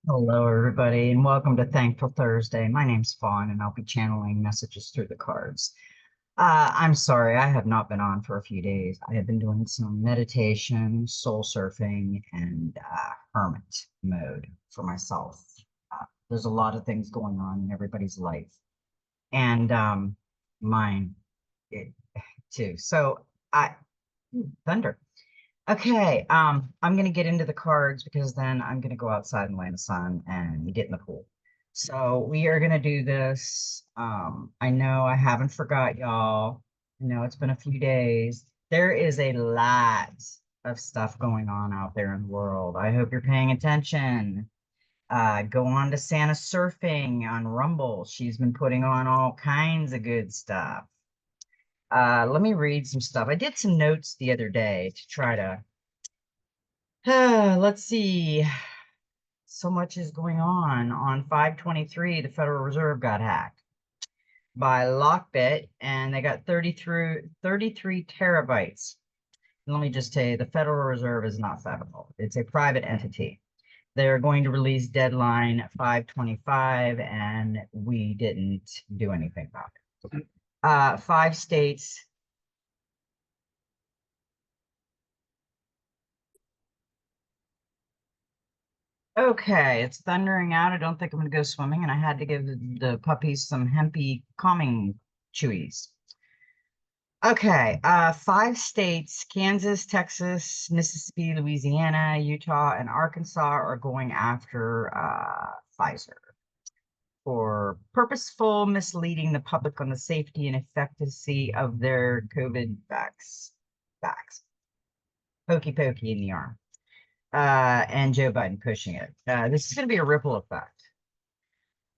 Hello, everybody, and welcome to Thankful Thursday. My name's Fawn, and I'll be channeling messages through the cards. I'm sorry, I have not been on for a few days. I have been doing some meditation, soul surfing, and hermit mode for myself. There's a lot of things going on in everybody's life, and mine it, too. I thunder. Okay, I'm gonna get into the cards because then I'm gonna go outside and lay in the sun and get in the pool. So we are gonna do this. I know I haven't forgot y'all. I know it's been a few days. There is a lot of stuff going on out there in the world. I hope you're paying attention. Go on to Santa Surfing on Rumble. She's been putting on all kinds of good stuff. Let me read some stuff. I did some notes the other day to try to let's see. So much is going on. On 5/23, the Federal Reserve got hacked by Lockbit, and they got 33 terabytes. Let me just tell you, the Federal Reserve is not federal. It's a private entity. They're going to release deadline at 5/25, and we didn't do anything about it. Five states. Okay, it's thundering out. I don't think I'm going to go swimming, and I had to give the puppies some hempy calming chewies. Okay, five states, Kansas, Texas, Mississippi, Louisiana, Utah, and Arkansas are going after Pfizer for purposeful misleading the public on the safety and efficacy of their COVID vax. Pokey pokey in the arm. And Joe Biden pushing it. This is going to be a ripple effect.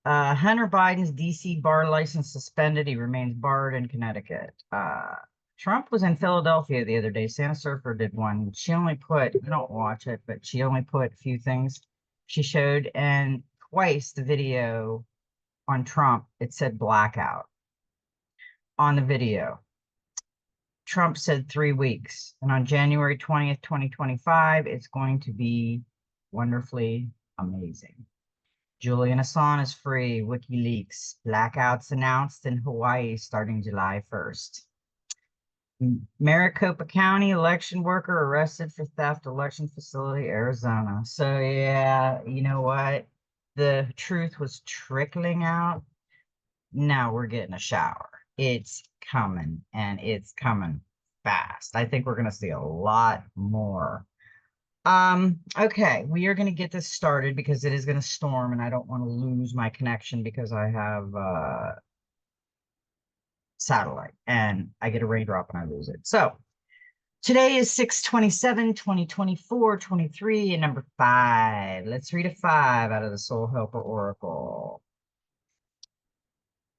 Hunter Biden's DC bar license suspended. He remains barred in Connecticut. Trump was in Philadelphia the other day. Santa Surfer did one. She only put, I don't watch it, but she only put a few things she showed. And twice the video on Trump, it said blackout on the video. Trump said 3 weeks. And on January 20th, 2025, it's going to be wonderfully amazing. Julian Assange is free. WikiLeaks. Blackouts announced in Hawaii starting July 1st. Maricopa County election worker arrested for theft, election facility, Arizona. So, yeah, you know what? The truth was trickling out. Now we're getting a shower. It's coming, and it's coming fast. I think we're going to see a lot more. Okay, we are going to get this started because it is going to storm and I don't want to lose my connection because I have satellite and I get a raindrop and I lose it. So today is 6/27/2024, 23, and number 5. Let's read a 5 out of the Soul Helper Oracle.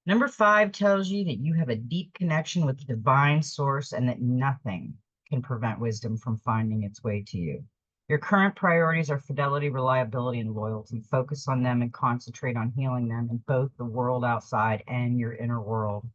Number 5 tells you that you have a deep connection with the divine source and that nothing can prevent wisdom from finding its way to you. Your current priorities are fidelity, reliability, and loyalty. Focus on them and concentrate on healing them in both the world outside and your inner world.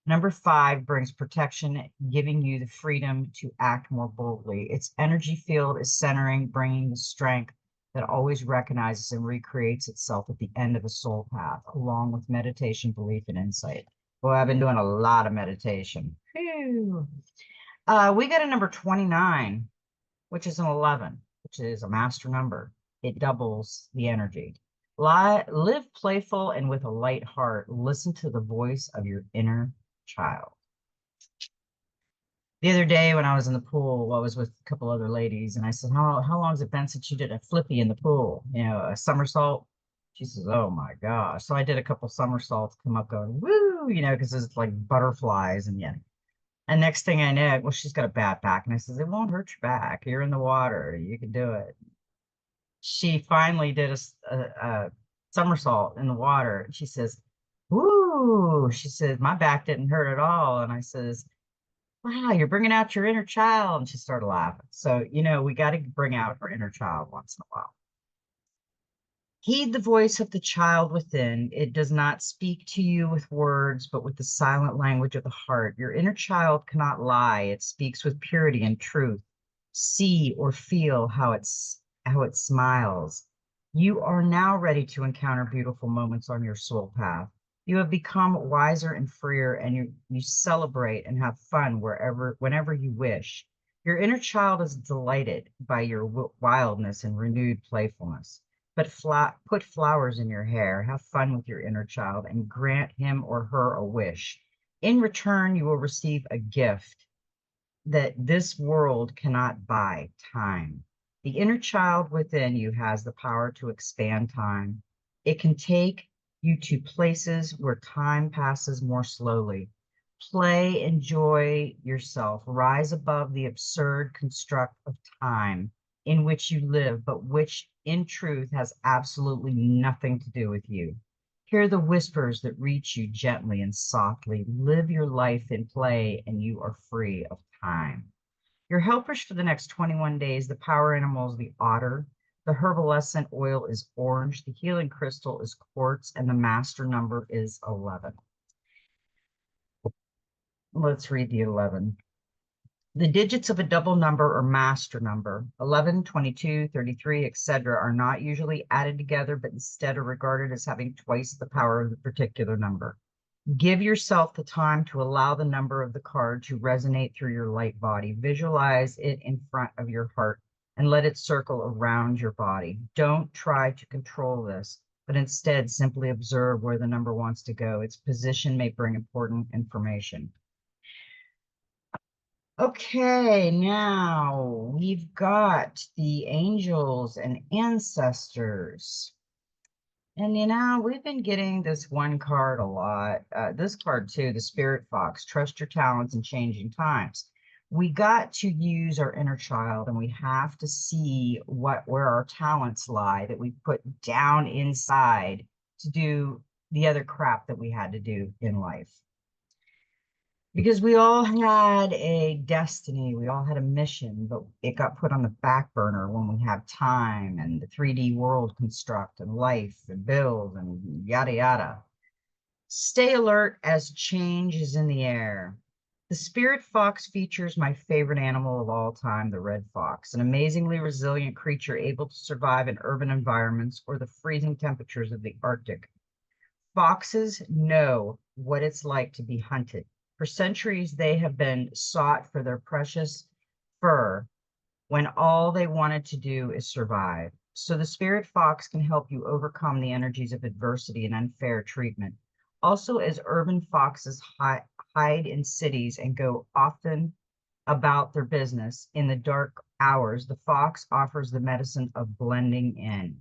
Number 5 brings protection, giving you the freedom to act more boldly. Its energy field is centering, bringing the strength that always recognizes and recreates itself at the end of a soul path, along with meditation, belief, and insight. Well, I've been doing a lot of meditation. Whew. We got a number 29, which is an 11, which is a master number. It doubles the energy. Live playful and with a light heart. Listen to the voice of your inner child. The other day when I was in the pool, I was with a couple other ladies, and I said, how long has it been since you did a flippy in the pool? You know, a somersault? She says, oh my gosh. So I did a couple somersaults, come up going, woo, you know, because it's like butterflies. And yeah. And next thing I know, well, she's got a bad back. And I says, it won't hurt your back. You're in the water. You can do it. She finally did a somersault in the water. She says, woo. She says, my back didn't hurt at all. And I says, wow, you're bringing out your inner child. And she started laughing. So, you know, we got to bring out our inner child once in a while. Heed the voice of the child within. It does not speak to you with words, but with the silent language of the heart. Your inner child cannot lie. It speaks with purity and truth. See or feel how it smiles, You are now ready to encounter beautiful moments on your soul path. You have become wiser and freer, and you celebrate and have fun whenever you wish. Your inner child is delighted by your wildness and renewed playfulness. But put flowers in your hair, have fun with your inner child, and grant him or her a wish. In return, you will receive a gift that this world cannot buy: time. The inner child within you has the power to expand time. It can take you to places where time passes more slowly. Play, enjoy yourself, rise above the absurd construct of time in which you live, but which in truth has absolutely nothing to do with you. Hear the whispers that reach you gently and softly. Live your life in play, and you are free of time. Your helpers for the next 21 days, the power animal is the otter. The herbaliscent oil is orange. The healing crystal is quartz. And the master number is 11. Let's read the 11. The digits of a double number or master number, 11, 22, 33, etc., are not usually added together, but instead are regarded as having twice the power of the particular number. Give yourself the time to allow the number of the card to resonate through your light body. Visualize it in front of your heart and let it circle around your body. Don't try to control this, but instead simply observe where the number wants to go. Its position may bring important information. Okay, now we've got the angels and ancestors. And we've been getting this one card a lot. This card too, the Spirit Fox, trust your talents in changing times. We got to use our inner child, and we have to see where our talents lie that we put down inside to do the other crap that we had to do in life. Because we all had a destiny, we all had a mission, but it got put on the back burner when we have time and the 3D world construct and life and bills and yada yada. Stay alert as change is in the air. The spirit fox features my favorite animal of all time, the red fox, an amazingly resilient creature able to survive in urban environments or the freezing temperatures of the Arctic. Foxes know what it's like to be hunted. For centuries, they have been sought for their precious fur when all they wanted to do is survive. So the spirit fox can help you overcome the energies of adversity and unfair treatment. Also, as urban foxes hide in cities and go often about their business in the dark hours, the fox offers the medicine of blending in.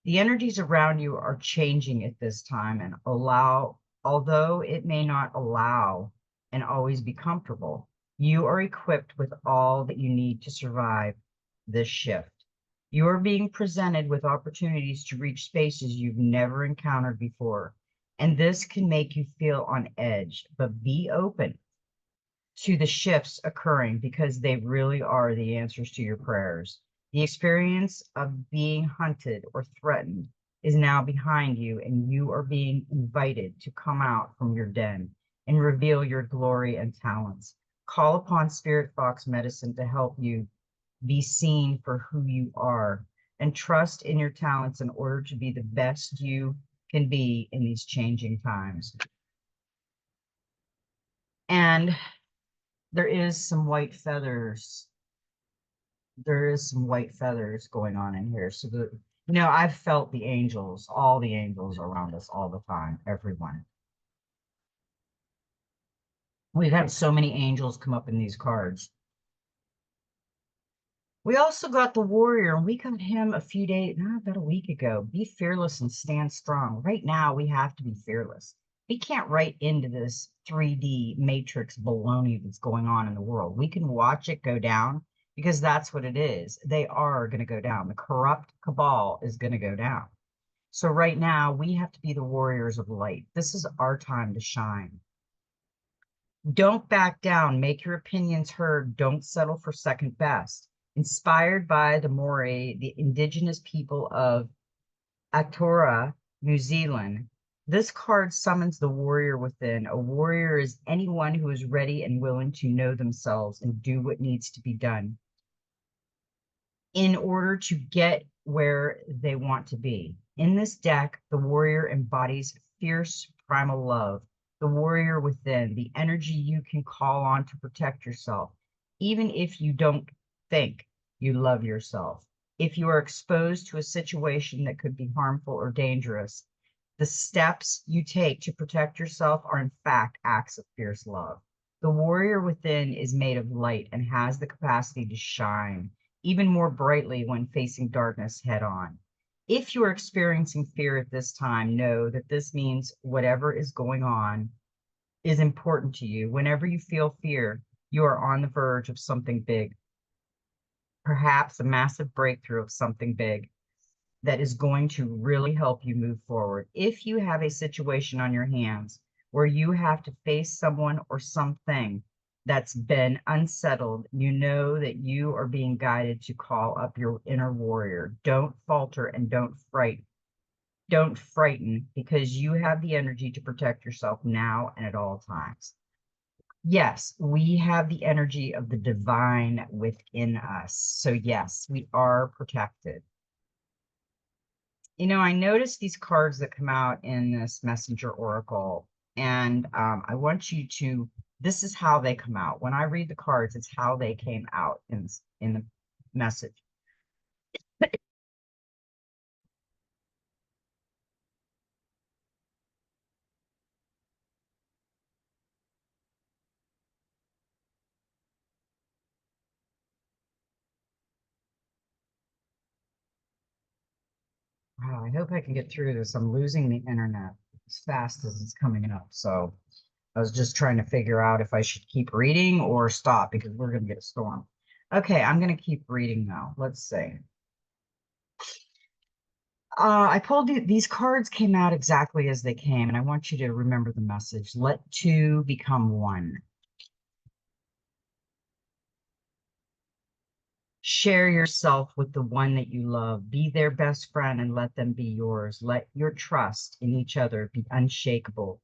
The energies around you are changing at this time, and although it may not allow and always be comfortable, you are equipped with all that you need to survive this shift. You are being presented with opportunities to reach spaces you've never encountered before, and this can make you feel on edge, but be open to the shifts occurring because they really are the answers to your prayers. The experience of being hunted or threatened is now behind you, and you are being invited to come out from your den and reveal your glory and talents. Call upon Spirit Fox Medicine to help you be seen for who you are, and trust in your talents in order to be the best you can be in these changing times. And there is some white feathers. There is some white feathers going on in here. So I've felt the angels, all the angels around us all the time, everyone. We've had so many angels come up in these cards. We also got the warrior, and we got him about a week ago. Be fearless and stand strong. Right now, we have to be fearless. We can't write into this 3D matrix baloney that's going on in the world. We can watch it go down because that's what it is. They are going to go down. The corrupt cabal is going to go down. So right now, we have to be the warriors of light. This is our time to shine. Don't back down. Make your opinions heard. Don't settle for second best. Inspired by the Maori, the indigenous people of Aotearoa, New Zealand, this card summons the warrior within. A warrior is anyone who is ready and willing to know themselves and do what needs to be done. in order to get where they want to be. In this deck, the warrior embodies fierce primal love, the warrior within, the energy you can call on to protect yourself, even if you don't think you love yourself. If you are exposed to a situation that could be harmful or dangerous, the steps you take to protect yourself are, in fact, acts of fierce love. The warrior within is made of light and has the capacity to shine even more brightly when facing darkness head on. If you are experiencing fear at this time, know that this means whatever is going on is important to you. Whenever you feel fear, you are on the verge of something big, perhaps a massive breakthrough of something big that is going to really help you move forward. If you have a situation on your hands where you have to face someone or something that's been unsettled, you know that you are being guided to call up your inner warrior. Don't falter and don't frighten. Don't frighten, because you have the energy to protect yourself now and at all times. Yes, we have the energy of the divine within us. So yes, we are protected. I noticed these cards that come out in this messenger oracle, and I want you to, this is how they come out. When I read the cards, it's how they came out in the message. Wow, I hope I can get through this. I'm losing the internet as fast as it's coming up. So I was just trying to figure out if I should keep reading or stop, because we're going to get a storm. Okay, I'm going to keep reading now. Let's see. I pulled these cards came out exactly as they came, and I want you to remember the message. Let two become one. Share yourself with the one that you love. Be their best friend and let them be yours. Let your trust in each other be unshakable,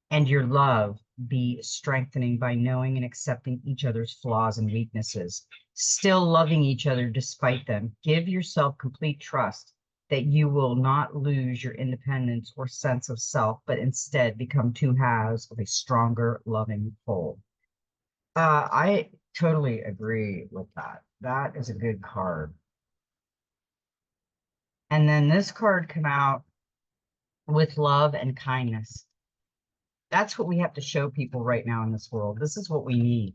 and your love be strengthening by knowing and accepting each other's flaws and weaknesses, still loving each other despite them. Give yourself complete trust that you will not lose your independence or sense of self, but instead become two halves of a stronger, loving whole. I totally agree with that. That is a good card. And then this card come out with love and kindness. That's what we have to show people right now in this world. This is what we need.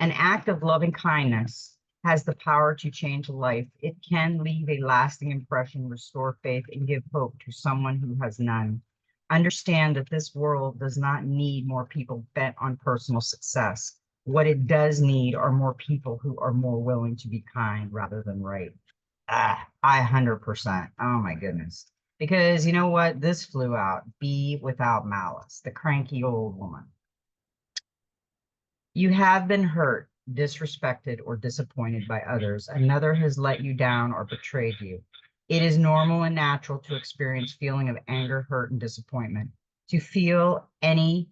An act of loving kindness has the power to change a life. It can leave a lasting impression, restore faith, and give hope to someone who has none. Understand that this world does not need more people bent on personal success. What it does need are more people who are more willing to be kind rather than right. I 100%. Oh my goodness. Because you know what? This flew out. Be without malice, the cranky old woman. You have been hurt, disrespected, or disappointed by others. Another has let you down or betrayed you. It is normal and natural to experience feeling of anger, hurt, and disappointment. To feel any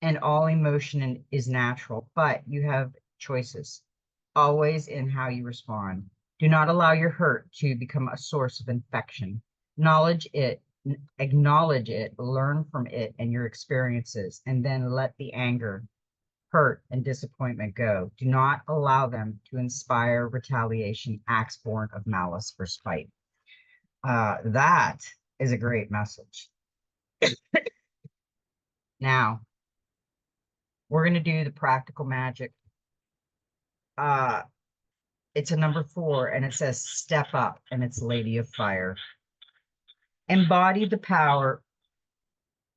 and all emotion is natural, but you have choices, always in how you respond. Do not allow your hurt to become a source of infection. Acknowledge it, learn from it and your experiences, and then let the anger, hurt, and disappointment go. Do not allow them to inspire retaliation, acts born of malice or spite. That is a great message. Now, we're going to do the practical magic. Uh, it's a number 4, and it says step up, and it's Lady of Fire. Embody the power.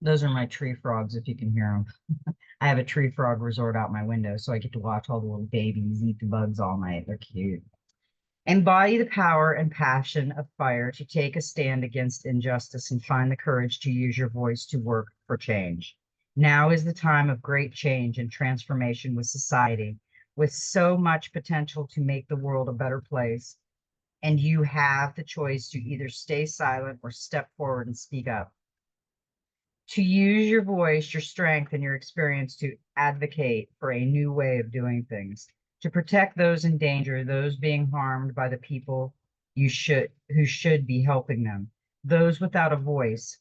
Those are my tree frogs, if you can hear them. I have a tree frog resort out my window, so I get to watch all the little babies eat the bugs all night. They're cute. Embody the power and passion of fire to take a stand against injustice and find the courage to use your voice to work for change. Now is the time of great change and transformation with society, with so much potential to make the world a better place. And you have the choice to either stay silent or step forward and speak up. To use your voice, your strength, and your experience to advocate for a new way of doing things. to protect those in danger, those being harmed by the people who should be helping them, those without a voice.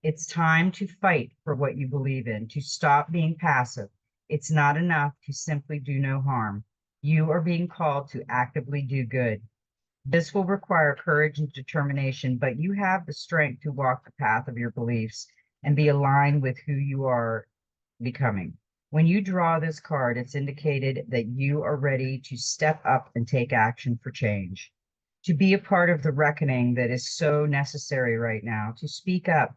It's time to fight for what you believe in, to stop being passive. It's not enough to simply do no harm. You are being called to actively do good. This will require courage and determination, but you have the strength to walk the path of your beliefs and be aligned with who you are becoming. When you draw this card, it's indicated that you are ready to step up and take action for change, to be a part of the reckoning that is so necessary right now, to speak up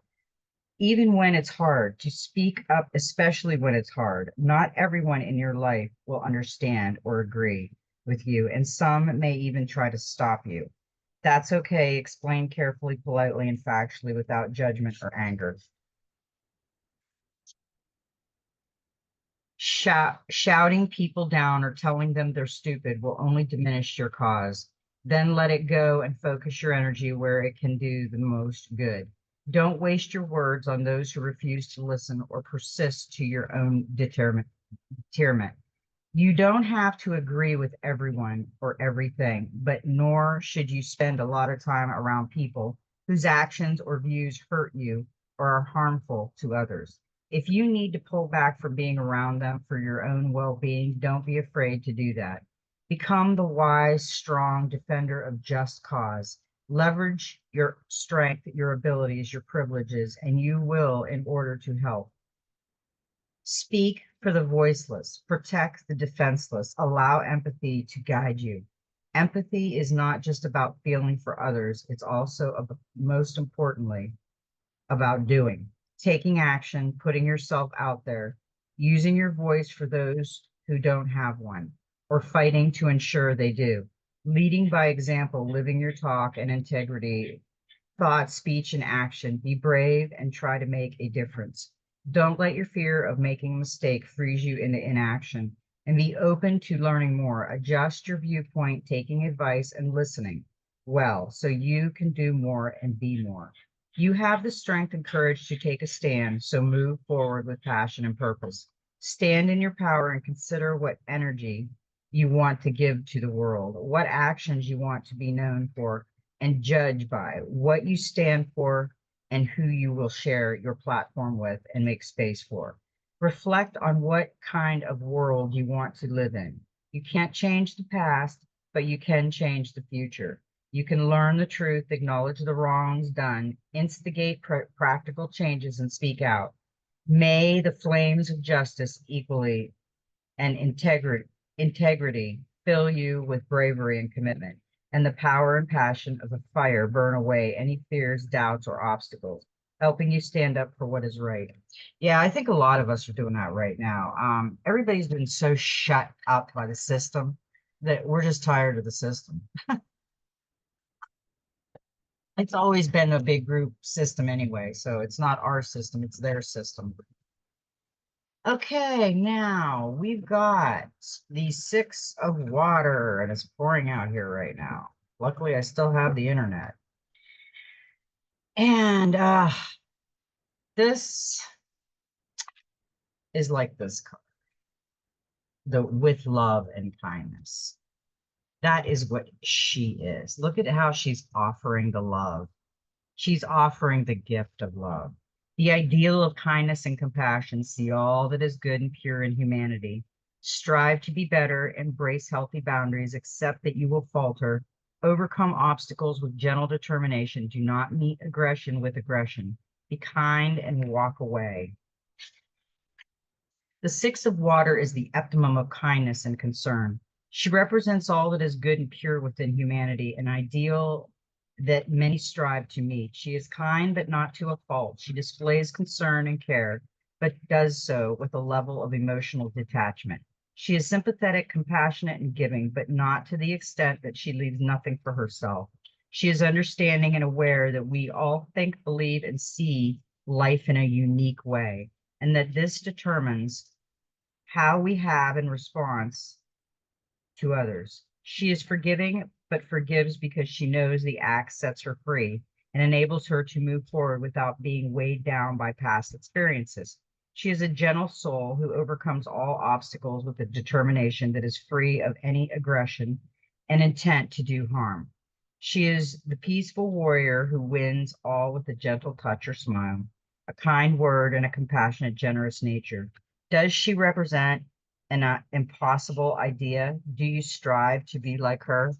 even when it's hard, to speak up, especially when it's hard. Not everyone in your life will understand or agree with you, and some may even try to stop you. That's okay. Explain carefully, politely, and factually without judgment or anger. Shouting people down or telling them they're stupid will only diminish your cause. Then let it go and focus your energy where it can do the most good. Don't waste your words on those who refuse to listen or persist to your own determination. You don't have to agree with everyone or everything, but nor should you spend a lot of time around people whose actions or views hurt you or are harmful to others. If you need to pull back from being around them for your own well-being, don't be afraid to do that. Become the wise, strong defender of just cause. Leverage your strength, your abilities, your privileges, and you will in order to help. Speak for the voiceless, protect the defenseless, allow empathy to guide you. Empathy is not just about feeling for others, it's also, most importantly, about doing, taking action, putting yourself out there, using your voice for those who don't have one, or fighting to ensure they do. Leading by example, living your talk and integrity, thought, speech, and action. Be brave and try to make a difference. Don't let your fear of making a mistake freeze you into inaction, and be open to learning more. Adjust your viewpoint, taking advice and listening well so you can do more and be more. You have the strength and courage to take a stand, so move forward with passion and purpose. Stand in your power and consider what energy you want to give to the world, what actions you want to be known for and judge by, what you stand for and who you will share your platform with and make space for. Reflect on what kind of world you want to live in. You can't change the past, but you can change the future. You can learn the truth, acknowledge the wrongs done, instigate practical changes, and speak out. May the flames of justice equally and integrity fill you with bravery and commitment, and the power and passion of the fire burn away any fears, doubts, or obstacles, helping you stand up for what is right. Yeah, I think a lot of us are doing that right now. Everybody's been so shut up by the system that we're just tired of the system. It's always been a big group system anyway, so it's not our system, it's their system. Okay, now we've got the 6 of water, and it's pouring out here right now. Luckily, I still have the internet. And this is like this card, the with love and kindness. That is what she is. Look at how she's offering the love. She's offering the gift of love. The ideal of kindness and compassion. See all that is good and pure in humanity. Strive to be better, embrace healthy boundaries, accept that you will falter, overcome obstacles with gentle determination. Do not meet aggression with aggression. Be kind and walk away. The 6 of water is the epitome of kindness and concern. She represents all that is good and pure within humanity, an ideal that many strive to meet. She is kind, but not to a fault. She displays concern and care, but does so with a level of emotional detachment. She is sympathetic, compassionate, and giving, but not to the extent that she leaves nothing for herself. She is understanding and aware that we all think, believe, and see life in a unique way, and that this determines how we have in response to others. She is forgiving, but forgives because she knows the act sets her free and enables her to move forward without being weighed down by past experiences. She is a gentle soul who overcomes all obstacles with a determination that is free of any aggression and intent to do harm. She is the peaceful warrior who wins all with a gentle touch or smile, a kind word, and a compassionate, generous nature. Does she represent an impossible idea? Do you strive to be like her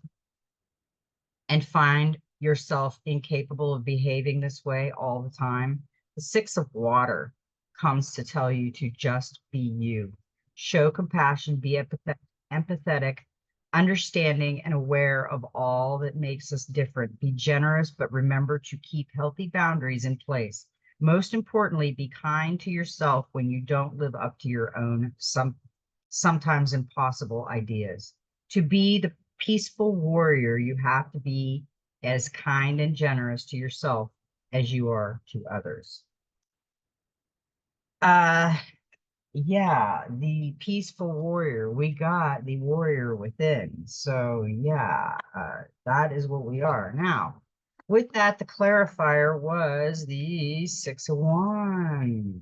and find yourself incapable of behaving this way all the time? The Six of Water comes to tell you to just be you. Show compassion, be empathetic, understanding, and aware of all that makes us different. Be generous, but remember to keep healthy boundaries in place. Most importantly, be kind to yourself when you don't live up to your own sometimes impossible ideas. To be the peaceful warrior, you have to be as kind and generous to yourself as you are to others. Yeah, the peaceful warrior. We got the warrior within. So yeah, that is what we are. Now, with that, the clarifier was the Six of Wands.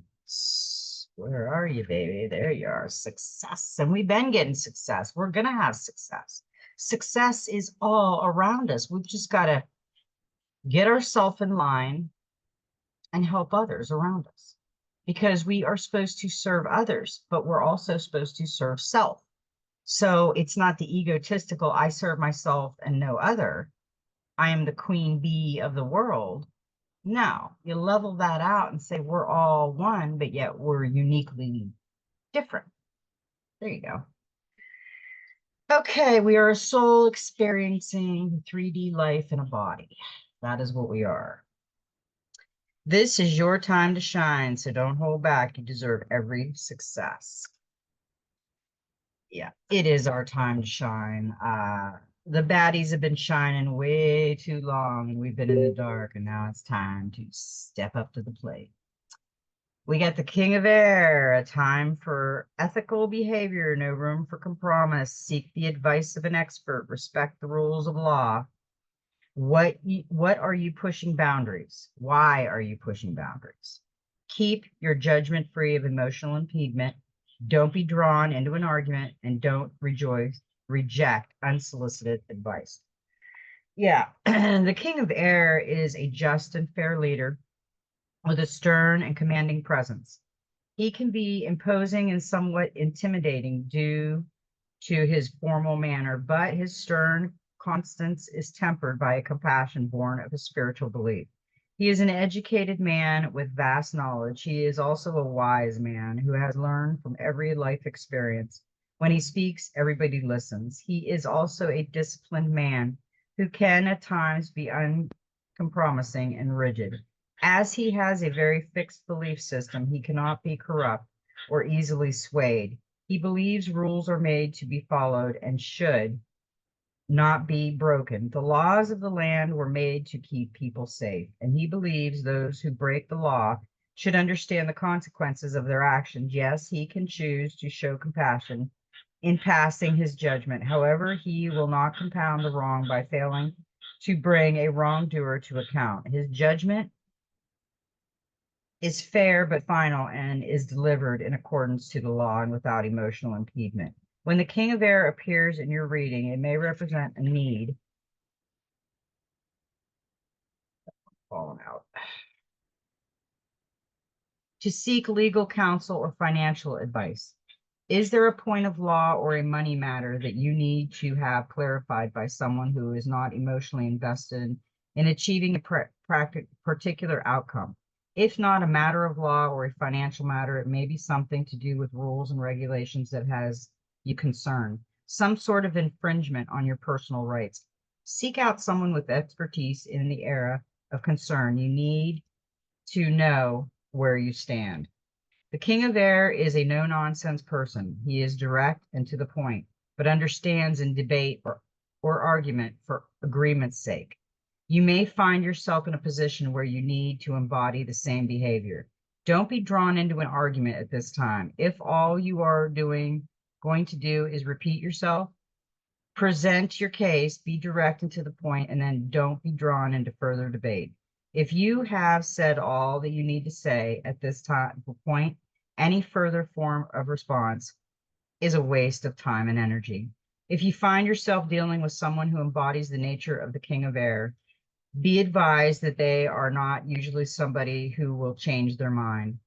Where are you, baby? There you are. Success. And we've been getting success. We're gonna have success. Success is all around us. We've just got to get ourselves in line and help others around us, because we are supposed to serve others, but we're also supposed to serve self. So it's not the egotistical, I serve myself and no other. I am the queen bee of the world. No, you level that out and say we're all one, but yet we're uniquely different. There you go. Okay, we are a soul experiencing 3D life in a body. That is what we are. This is your time to shine, so don't hold back. You deserve every success. Yeah, it is our time to shine. The baddies have been shining way too long, and we've been in the dark, and now it's time to step up to the plate. We got the King of Air, a time for ethical behavior, no room for compromise. Seek the advice of an expert, respect the rules of law. What are you pushing boundaries? Why are you pushing boundaries? Keep your judgment free of emotional impediment. Don't be drawn into an argument, and don't reject unsolicited advice. Yeah, the King of Air is a just and fair leader with a stern and commanding presence. He can be imposing and somewhat intimidating due to his formal manner, but his stern constance is tempered by a compassion born of a spiritual belief. He is an educated man with vast knowledge. He is also a wise man who has learned from every life experience. When he speaks, everybody listens. He is also a disciplined man who can at times be uncompromising and rigid. As he has a very fixed belief system, he cannot be corrupt or easily swayed. He believes rules are made to be followed and should not be broken. The laws of the land were made to keep people safe, and he believes those who break the law should understand the consequences of their actions. Yes, he can choose to show compassion in passing his judgment. However, he will not compound the wrong by failing to bring a wrongdoer to account. His judgment is fair but final and is delivered in accordance to the law and without emotional impediment. When the King of Air appears in your reading, it may represent a need fallen out to seek legal counsel or financial advice. Is there a point of law or a money matter that you need to have clarified by someone who is not emotionally invested in achieving a particular outcome? If not a matter of law or a financial matter, it may be something to do with rules and regulations that has you concerned, some sort of infringement on your personal rights. Seek out someone with expertise in the area of concern. You need to know where you stand. The King of Air is a no-nonsense person. He is direct and to the point, but understands in debate or argument for agreement's sake. You may find yourself in a position where you need to embody the same behavior. Don't be drawn into an argument at this time. If all you are going to do is repeat yourself, present your case, be direct and to the point, and then don't be drawn into further debate. If you have said all that you need to say at this time point, Any further form of response is a waste of time and energy. If you find yourself dealing with someone who embodies the nature of the king of air, be advised that they are not usually somebody who will change their mind,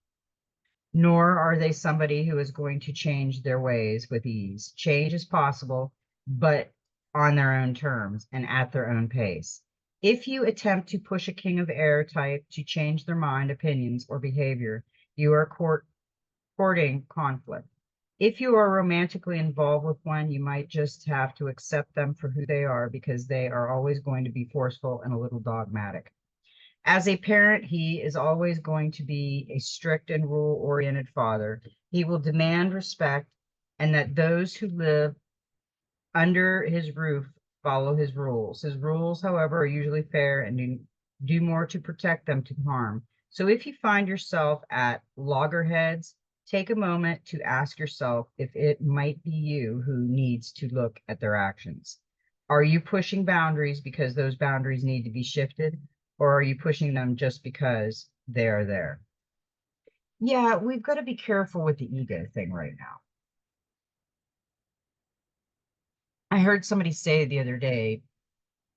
nor are they somebody who is going to change their ways with ease. Change is possible, but on their own terms and at their own pace. If you attempt to push a king of air type to change their mind, opinions, or behavior, you are courting conflict. If you are romantically involved with one, you might just have to accept them for who they are because they are always going to be forceful and a little dogmatic. As a parent, he is always going to be a strict and rule-oriented father. He will demand respect and that those who live under his roof follow his rules. His rules, however, are usually fair and do more to protect them to harm. So if you find yourself at loggerheads, take a moment to ask yourself if it might be you who needs to look at their actions. Are you pushing boundaries because those boundaries need to be shifted, or are you pushing them just because they are there? Yeah, we've got to be careful with the ego thing right now. I heard somebody say the other day,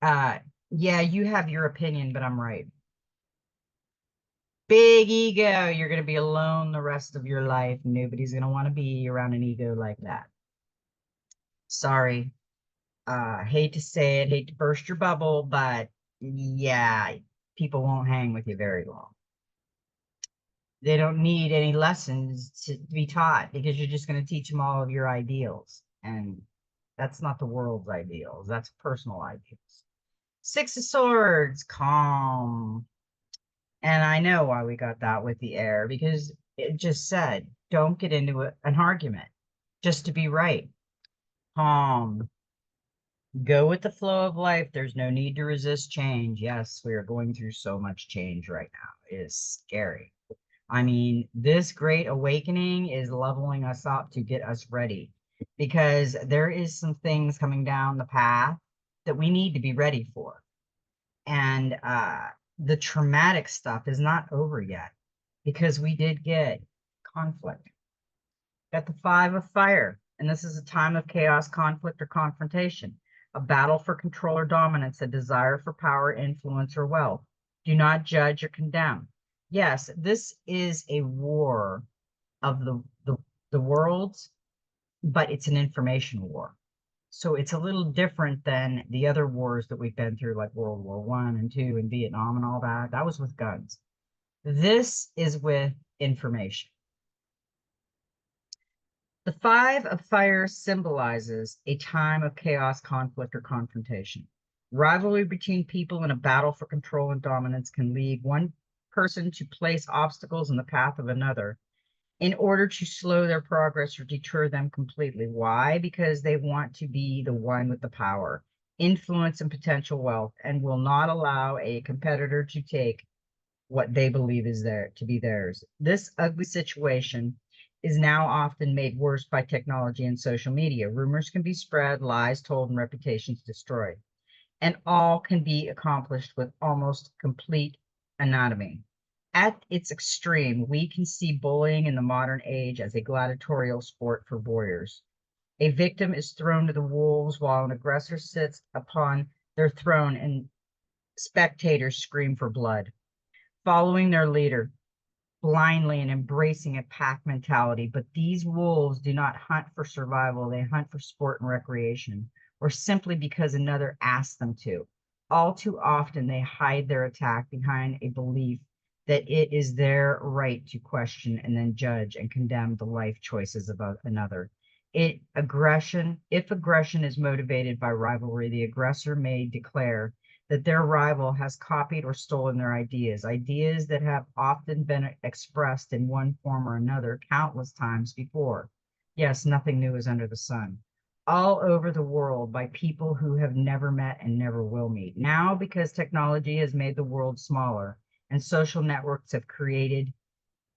uh, yeah, you have your opinion, but I'm right. Big ego. You're going to be alone the rest of your life. Nobody's going to want to be around an ego like that. Sorry. Hate to say it, hate to burst your bubble, but yeah, people won't hang with you very long. They don't need any lessons to be taught because you're just going to teach them all of your ideals. And that's not the world's ideals. That's personal ideals. Six of Swords, calm. And I know why we got that with the air, because it just said, don't get into an argument just to be right. Calm. Go with the flow of life. There's no need to resist change. Yes, we are going through so much change right now. It is scary. I mean, this great awakening is leveling us up to get us ready because there is some things coming down the path that we need to be ready for. And the traumatic stuff is not over yet because we did get conflict. Got the Five of Fire, and this is a time of chaos, conflict, or confrontation, a battle for control or dominance, a desire for power, influence, or wealth. Do not judge or condemn. Yes, this is a war of the worlds, but it's an information war. So it's a little different than the other wars that we've been through, like World War One and Two and Vietnam and all that. That was with guns. This is with information. The Five of Fire symbolizes a time of chaos, conflict, or confrontation. Rivalry between people in a battle for control and dominance can lead one person to place obstacles in the path of another in order to slow their progress or deter them completely. Why? Because they want to be the one with the power, influence, and potential wealth, and will not allow a competitor to take what they believe is there to be theirs. This ugly situation is now often made worse by technology and social media. Rumors can be spread, lies told, and reputations destroyed. And all can be accomplished with almost complete anonymity. At its extreme, we can see bullying in the modern age as a gladiatorial sport for warriors. A victim is thrown to the wolves while an aggressor sits upon their throne and spectators scream for blood, following their leader blindly and embracing a pack mentality. But these wolves do not hunt for survival, they hunt for sport and recreation, or simply because another asked them to. All too often, they hide their attack behind a belief that it is their right to question and then judge and condemn the life choices of another. If aggression is motivated by rivalry, the aggressor may declare that their rival has copied or stolen their ideas, ideas that have often been expressed in one form or another countless times before. Yes, nothing new is under the sun. All over the world by people who have never met and never will meet. Now, because technology has made the world smaller and social networks have created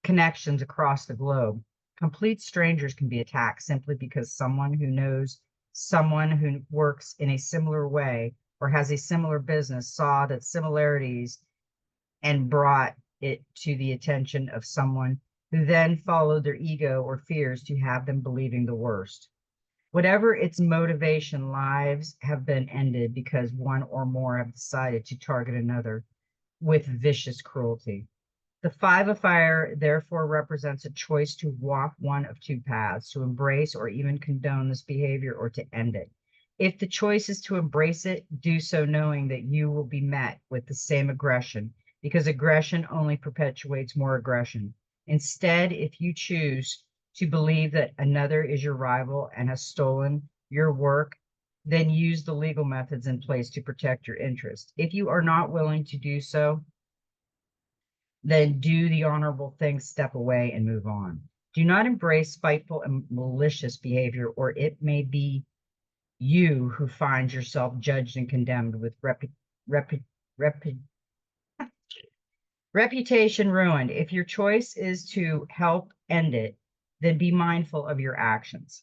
connections across the globe, complete strangers can be attacked simply because someone who knows someone who works in a similar way or has a similar business saw that similarities and brought it to the attention of someone who then followed their ego or fears to have them believing the worst. Whatever its motivation, lives have been ended because one or more have decided to target another with vicious cruelty. The five of fire therefore represents a choice to walk one of two paths, to embrace or even condone this behavior or to end it. If the choice is to embrace it, do so knowing that you will be met with the same aggression, because aggression only perpetuates more aggression. Instead, if you choose to believe that another is your rival and has stolen your work, then use the legal methods in place to protect your interest. If you are not willing to do so, then do the honorable thing, step away and move on. Do not embrace spiteful and malicious behavior, or it may be you who finds yourself judged and condemned with reputation ruined. If your choice is to help end it, then be mindful of your actions.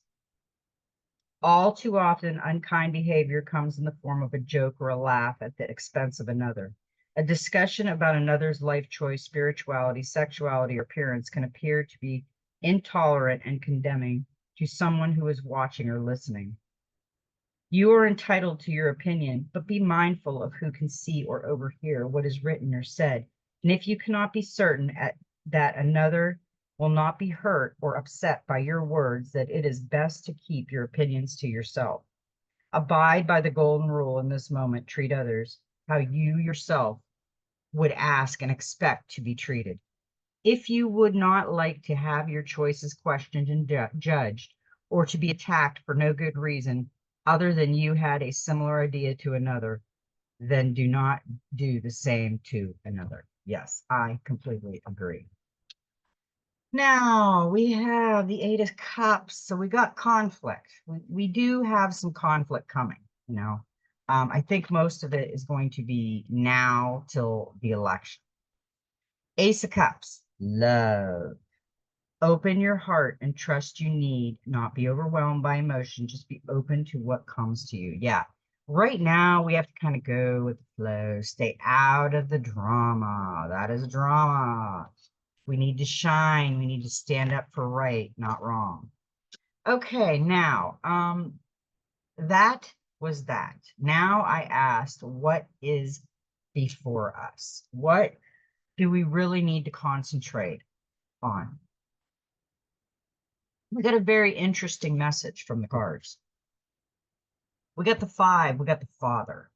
All too often, unkind behavior comes in the form of a joke or a laugh at the expense of another. A discussion about another's life choice, spirituality, sexuality, or appearance can appear to be intolerant and condemning to someone who is watching or listening. You are entitled to your opinion, but be mindful of who can see or overhear what is written or said. And if you cannot be certain that another will not be hurt or upset by your words, that it is best to keep your opinions to yourself. Abide by the golden rule in this moment. Treat others how you yourself would ask and expect to be treated. If you would not like to have your choices questioned and judged, or to be attacked for no good reason other than you had a similar idea to another, then do not do the same to another. Yes, I completely agree. Now we have the Eight of Cups. So we got conflict. We do have some conflict coming, you know. I think most of it is going to be now till the election. Ace of Cups, love. Open your heart and trust you need, not be overwhelmed by emotion. Just be open to what comes to you. Yeah. Right now, we have to kind of go with the flow, stay out of the drama. That is drama. We need to shine. We need to stand up for right, not wrong. Okay, now, that was that. Now I asked, what is before us? What do we really need to concentrate on? We got a very interesting message from the cards. We got the five, we got the father.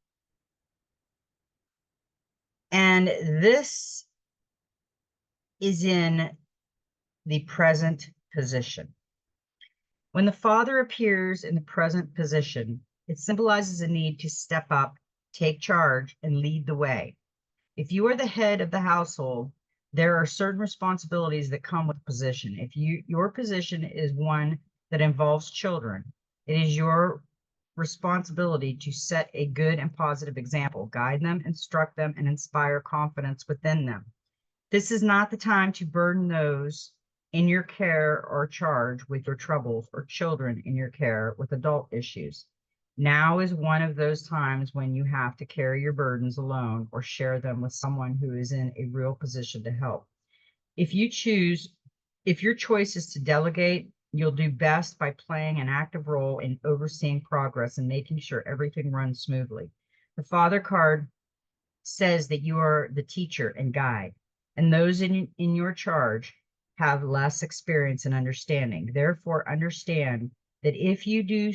And this is in the present position. When the father appears in the present position, it symbolizes a need to step up, take charge, and lead the way. If you are the head of the household, there are certain responsibilities that come with the position. If your position is one that involves children, it is your responsibility to set a good and positive example, guide them, instruct them, and inspire confidence within them. This is not the time to burden those in your care or charge with your troubles, or children in your care with adult issues. Now is one of those times when you have to carry your burdens alone or share them with someone who is in a real position to help. If your choice is to delegate, you'll do best by playing an active role in overseeing progress and making sure everything runs smoothly. The Father card says that you are the teacher and guide, and those in your charge have less experience and understanding. Therefore, understand that if you do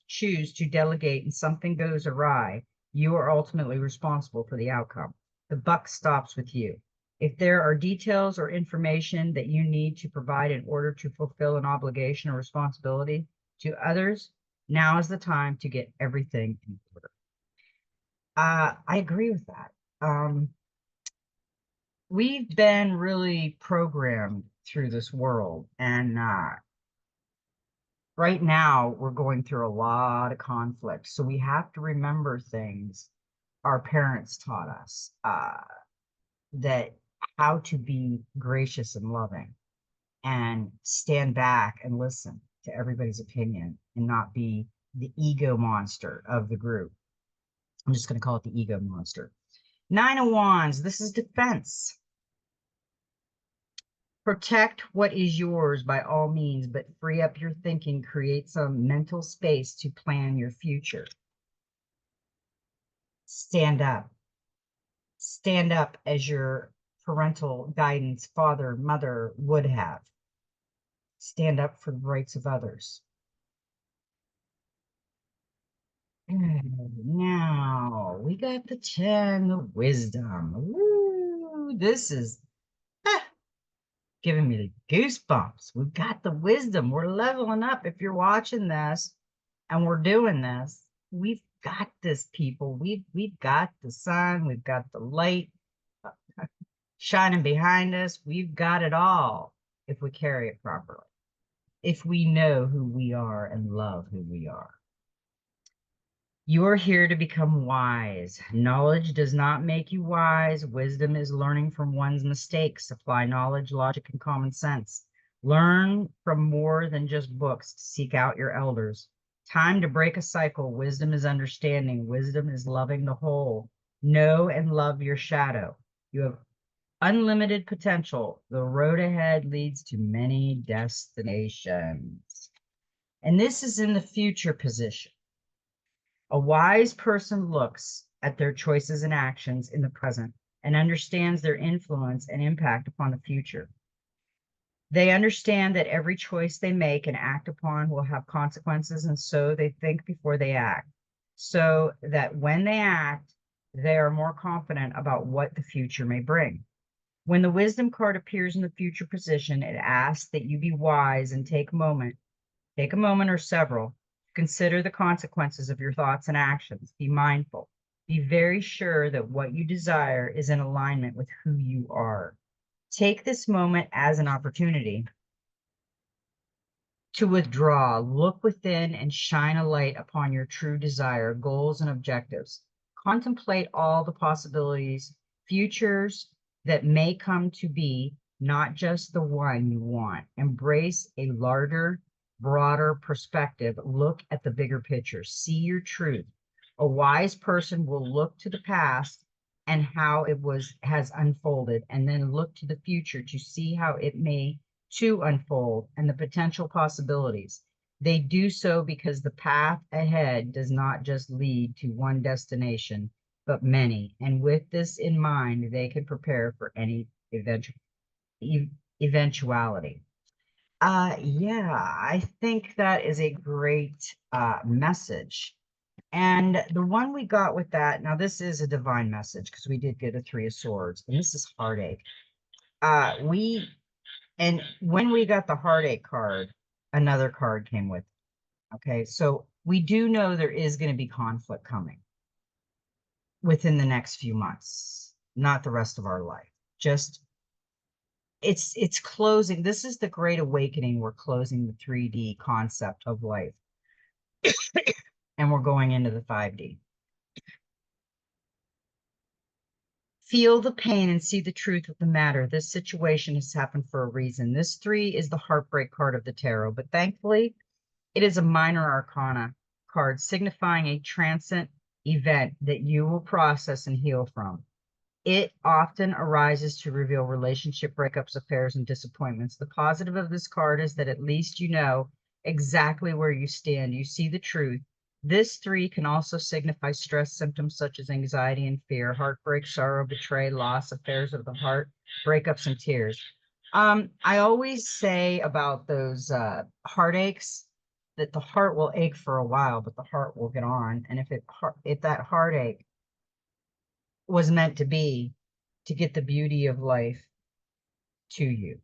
choose to delegate and something goes awry, you are ultimately responsible for the outcome. The buck stops with you. If there are details or information that you need to provide in order to fulfill an obligation or responsibility to others, now is the time to get everything in order. I agree with that. We've been really programmed through this world, and right now we're going through a lot of conflict. So we have to remember things our parents taught us, that how to be gracious and loving and stand back and listen to everybody's opinion and not be the ego monster of the group. I'm just going to call it the ego monster. Nine of Wands, this is defense. Protect what is yours by all means, but free up your thinking, create some mental space to plan your future. Stand up. Stand up as your parental guidance, father, mother would have. Stand up for the rights of others. Now we got the 10, the wisdom. Woo, this is giving me the goosebumps. We've got the wisdom. We're leveling up. If you're watching this and we're doing this, we've got this, people. We've got the sun, we've got the light shining behind us. We've got it all if we carry it properly. If we know who we are and love who we are. You are here to become wise. Knowledge does not make you wise. Wisdom is learning from one's mistakes. Apply knowledge, logic, and common sense. Learn from more than just books. Seek out your elders. Time to break a cycle. Wisdom is understanding. Wisdom is loving the whole. Know and love your shadow. You have unlimited potential. The road ahead leads to many destinations. And this is in the future position. A wise person looks at their choices and actions in the present and understands their influence and impact upon the future. They understand that every choice they make and act upon will have consequences, and so they think before they act, so that when they act, they are more confident about what the future may bring. When the wisdom card appears in the future position, it asks that you be wise and take a moment or several. Consider the consequences of your thoughts and actions. Be mindful. Be very sure that what you desire is in alignment with who you are. Take this moment as an opportunity to withdraw, look within, and shine a light upon your true desire, goals, and objectives. Contemplate all the possibilities, futures that may come to be, not just the one you want. Embrace a larger, broader perspective. Look at the bigger picture. See your truth. A wise person will look to the past and how it has unfolded, and then look to the future to see how it may to unfold and the potential possibilities. They do so because the path ahead does not just lead to one destination, but many. And with this in mind, they can prepare for any eventuality. Yeah, I think that is a great message. And the one we got with that, now this is a divine message because we did get a 3 of Swords, and this is heartache. And when we got the heartache card, another card came with it. Okay, so we do know there is going to be conflict coming within the next few months, not the rest of our life. Just it's closing. This is the great awakening. We're closing the 3D concept of life. And we're going into the 5D. Feel the pain and see the truth of the matter. This situation has happened for a reason. This 3 is the heartbreak card of the tarot, but thankfully, it is a minor arcana card signifying a transient event that you will process and heal from. It often arises to reveal relationship breakups, affairs, and disappointments. The positive of this card is that at least you know exactly where you stand. You see the truth. This 3 can also signify stress symptoms such as anxiety and fear, heartbreak, sorrow, betrayal, loss, affairs of the heart, breakups, and tears. I always say about those heartaches that the heart will ache for a while, but the heart will get on. And if that heartache was meant to be to get the beauty of life to you.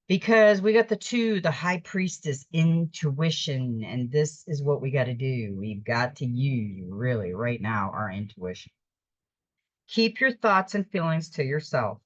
Because we got the 2, the high priestess, intuition, and this is what we got to do. We've got to use, really, right now, our intuition. Keep your thoughts and feelings to yourself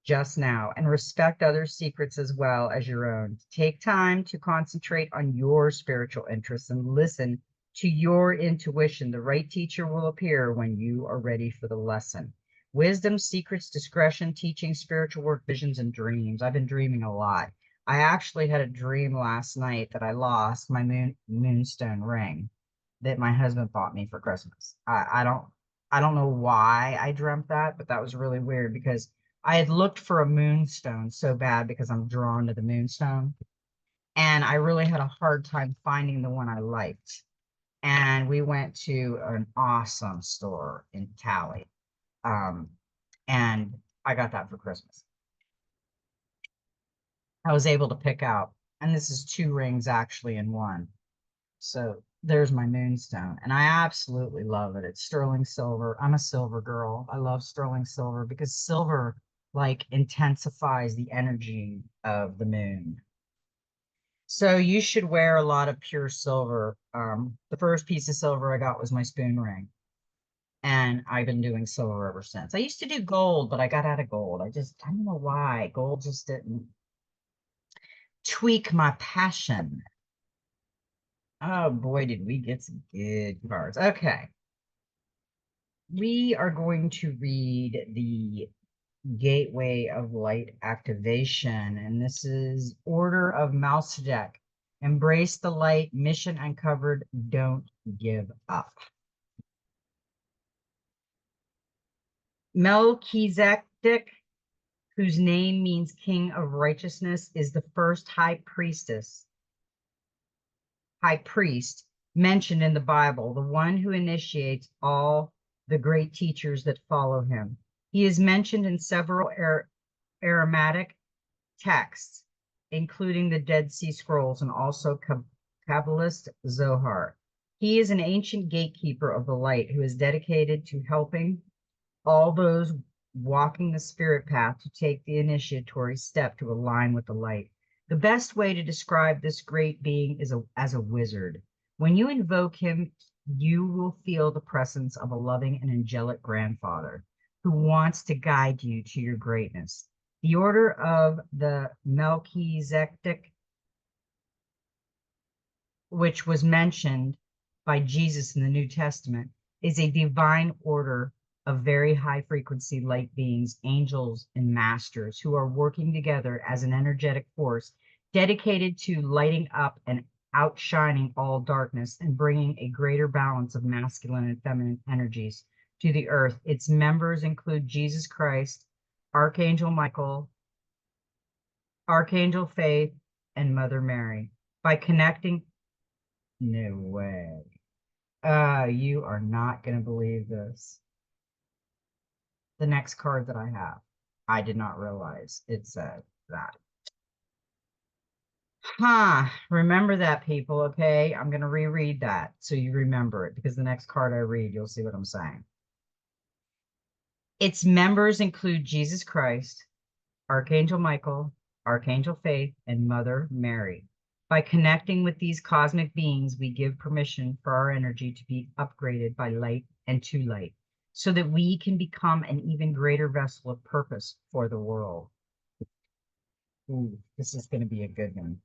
just now and respect others' secrets as well as your own. Take time to concentrate on your spiritual interests and listen to your intuition. The right teacher will appear when you are ready for the lesson. Wisdom, secrets, discretion, teaching, spiritual work, visions, and dreams. I've been dreaming a lot. I actually had a dream last night that I lost my moonstone ring that my husband bought me for Christmas. I don't know why I dreamt that, but that was really weird because I had looked for a moonstone so bad because I'm drawn to the moonstone. And I really had a hard time finding the one I liked. And we went to an awesome store in Cali. Um, and I got that for Christmas. I was able to pick out, and this is 2 rings actually in one. So there's my moonstone, and I absolutely love it. It's sterling silver. I'm a silver girl. I love sterling silver because silver like intensifies the energy of the moon. So you should wear a lot of pure silver. The first piece of silver I got was my spoon ring, and I've been doing silver ever since. I used to do gold, but I got out of gold. I don't know why. Gold just didn't tweak my passion. Oh boy, did we get some good cards. Okay. We are going to read the Gateway of Light activation, and this is Order of Melchizedek. Embrace the light, mission uncovered, don't give up. Melchizedek, whose name means King of Righteousness, is the first high priest mentioned in the Bible, the one who initiates all the great teachers that follow him. He is mentioned in several Aramaic texts, including the Dead Sea Scrolls and also Kabbalist Zohar. He is an ancient gatekeeper of the light who is dedicated to helping all those walking the spirit path to take the initiatory step to align with the light. The best way to describe this great being is as a wizard. When you invoke him, you will feel the presence of a loving and angelic grandfather who wants to guide you to your greatness. The order of the Melchizedek, which was mentioned by Jesus in the New Testament, is a divine order of very high frequency light beings, angels, and masters who are working together as an energetic force dedicated to lighting up and outshining all darkness and bringing a greater balance of masculine and feminine energies to the earth. Its members include Jesus Christ, Archangel Michael, Archangel Faith, and Mother Mary. By connecting, no way. You are not going to believe this. The next card that I have, I did not realize it said that. Remember that, people, okay? I'm going to reread that so you remember it, because the next card I read, you'll see what I'm saying. Its members include Jesus Christ, Archangel Michael, Archangel Faith, and Mother Mary. By connecting with these cosmic beings, we give permission for our energy to be upgraded by light and to light, so that we can become an even greater vessel of purpose for the world. Ooh, this is going to be a good one.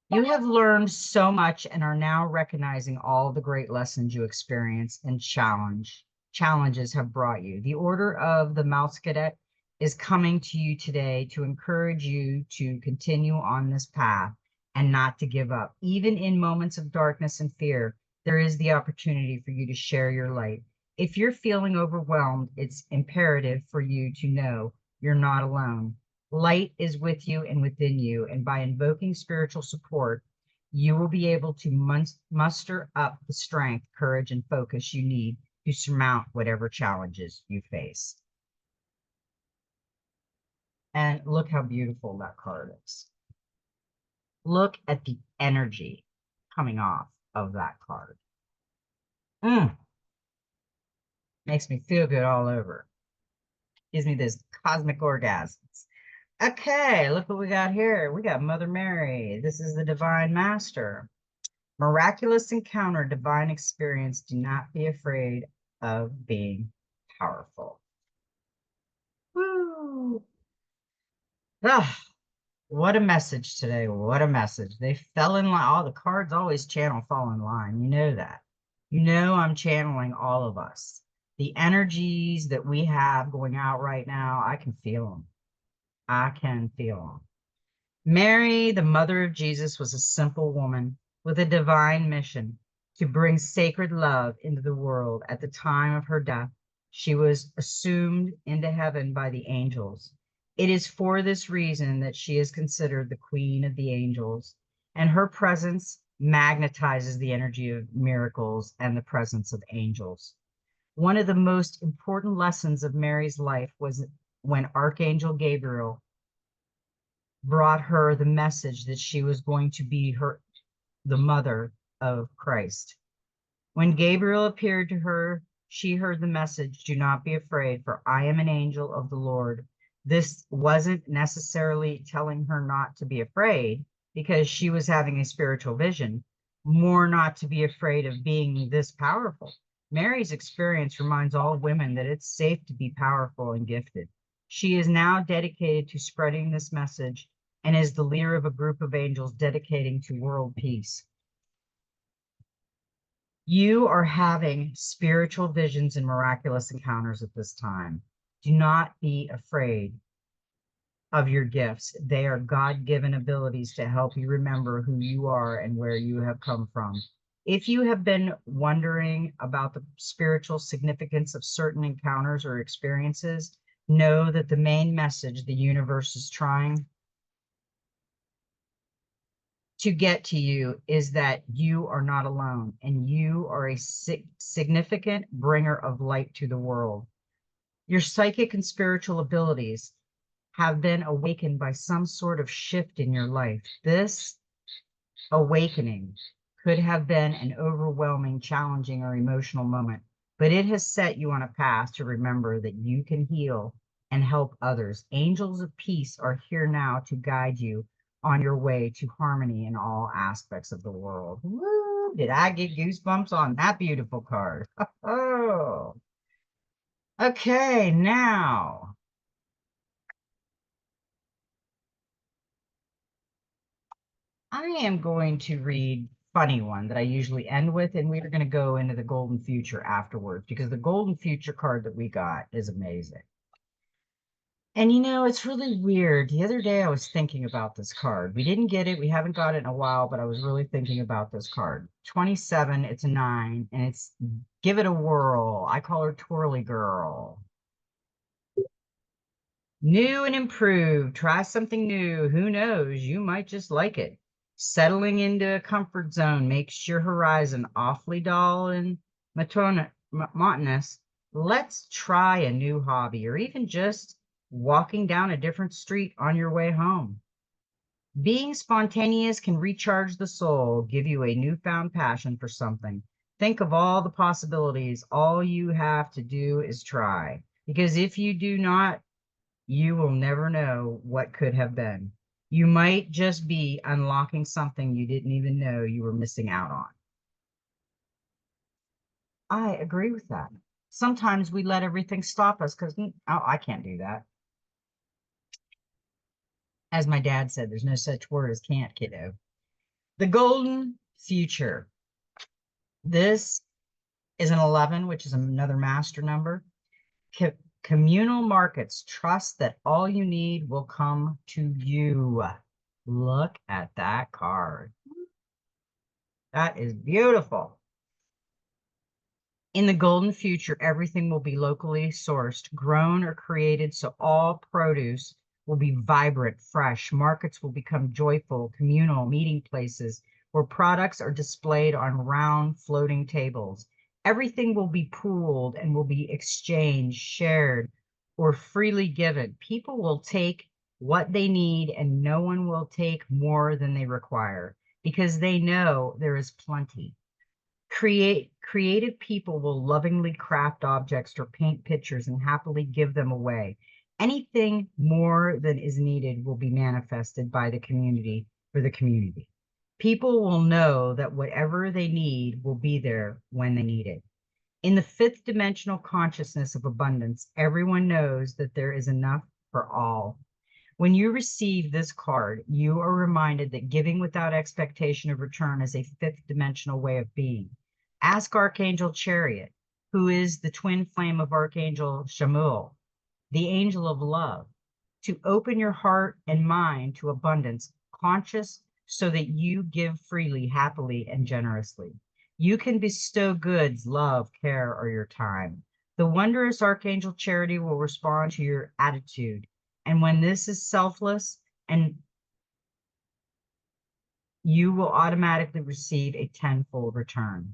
You have learned so much and are now recognizing all the great lessons you experienced and challenges have brought you. The order of the Melchizedek is coming to you today to encourage you to continue on this path and not to give up. Even in moments of darkness and fear, there is the opportunity for you to share your light. If you're feeling overwhelmed, it's imperative for you to know you're not alone. Light is with you and within you, and by invoking spiritual support, you will be able to muster up the strength, courage, and focus you need to surmount whatever challenges you face. And look how beautiful that card is. Look at the energy coming off of that card. Makes me feel good all over. Gives me this cosmic orgasms. Okay, look what we got here. We got Mother Mary. This is the Divine Master. Miraculous encounter, divine experience. Do not be afraid of being powerful. Woo! Ah, what a message today. What a message. They fell in line. All the cards always channel fall in line. You know that. You know I'm channeling all of us. The energies that we have going out right now, I can feel them. I can feel them. Mary, the mother of Jesus, was a simple woman with a divine mission to bring sacred love into the world. At the time of her death, She was assumed into heaven by the angels. It is for this reason that she is considered the queen of the angels, and her presence magnetizes the energy of miracles and the presence of angels. One of the most important lessons of Mary's life was when Archangel Gabriel brought her the message that she was going to be the mother of Christ. When Gabriel appeared to her, she heard the message, "Do not be afraid, for I am an angel of the Lord." This wasn't necessarily telling her not to be afraid because she was having a spiritual vision, more not to be afraid of being this powerful. Mary's experience reminds all women that it's safe to be powerful and gifted. She is now dedicated to spreading this message and is the leader of a group of angels dedicating to world peace. You are having spiritual visions and miraculous encounters at this time. Do not be afraid of your gifts. They are God-given abilities to help you remember who you are and where you have come from. If you have been wondering about the spiritual significance of certain encounters or experiences, know that the main message the universe is trying to get to you is that you are not alone and you are a significant bringer of light to the world. Your psychic and spiritual abilities have been awakened by some sort of shift in your life. This awakening could have been an overwhelming, challenging, or emotional moment, but it has set you on a path to remember that you can heal and help others. Angels of peace are here now to guide you on your way to harmony in all aspects of the world. Woo, did I get goosebumps on that beautiful card? Oh, okay, now I am going to read funny one that I usually end with, and we're going to go into the golden future afterwards because the golden future card that we got is amazing. And it's really weird. The other day I was thinking about this card. We didn't get it. We haven't got it in a while, but I was really thinking about this card. 27, it's a 9, and it's give it a whirl. I call her Twirly Girl. New and improved. Try something new. Who knows? You might just like it. Settling into a comfort zone makes your horizon awfully dull and monotonous. Let's try a new hobby or even just walking down a different street on your way home. Being spontaneous can recharge the soul, give you a newfound passion for something. Think of all the possibilities. All you have to do is try. Because if you do not, you will never know what could have been. You might just be unlocking something you didn't even know you were missing out on. I agree with that. Sometimes we let everything stop us because, oh, I can't do that. As my dad said, there's no such word as can't, kiddo. The golden future. This is an 11, which is another master number. Communal markets. Trust that all you need will come to you. Look at that card. That is beautiful. In the golden future, everything will be locally sourced, grown, or created, so all produce will be vibrant, fresh. Markets will become joyful, communal meeting places where products are displayed on round, floating tables. Everything will be pooled and will be exchanged, shared, or freely given. People will take what they need, and no one will take more than they require because they know there is plenty. Creative people will lovingly craft objects or paint pictures and happily give them away. Anything more than is needed will be manifested by the community for the community. People will know that whatever they need will be there when they need it. In the fifth dimensional consciousness of abundance, everyone knows that there is enough for all. When you receive this card, you are reminded that giving without expectation of return is a fifth dimensional way of being. Ask Archangel Chariot, who is the twin flame of Archangel Shamuel, the angel of love, to open your heart and mind to abundance, conscious so that you give freely, happily, and generously. You can bestow goods, love, care, or your time. The wondrous Archangel Charity will respond to your attitude. And when this is selfless, and you will automatically receive a tenfold return.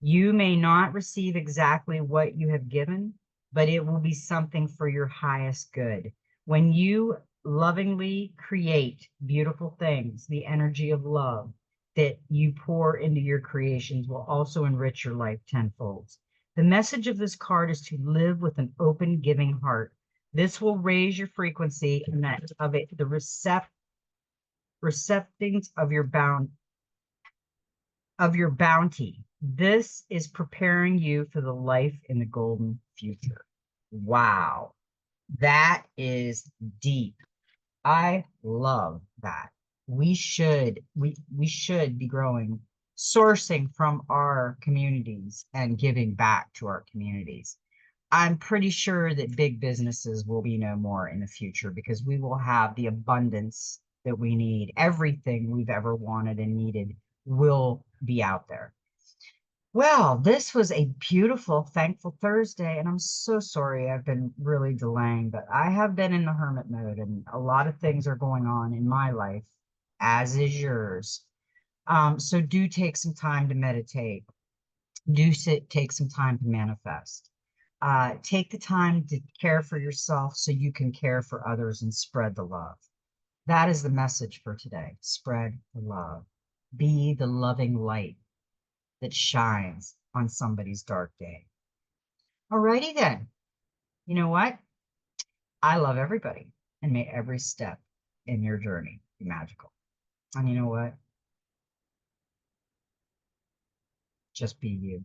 You may not receive exactly what you have given, but it will be something for your highest good. When you lovingly create beautiful things, the energy of love that you pour into your creations will also enrich your life tenfold. The message of this card is to live with an open, giving heart. This will raise your frequency and that of it, the receptings of your bounty. This is preparing you for the life in the golden future. Wow, that is deep. I love that. We should be growing, sourcing from our communities and giving back to our communities. I'm pretty sure that big businesses will be no more in the future because we will have the abundance that we need. Everything we've ever wanted and needed will be out there. Well, this was a beautiful, thankful Thursday, and I'm so sorry I've been really delaying, but I have been in the hermit mode, and a lot of things are going on in my life, as is yours. So do take some time to meditate. Take some time to manifest. Take the time to care for yourself so you can care for others and spread the love. That is the message for today. Spread the love. Be the loving light that shines on somebody's dark day. Alrighty then. You know what? I love everybody, and may every step in your journey be magical. And you know what? Just be you.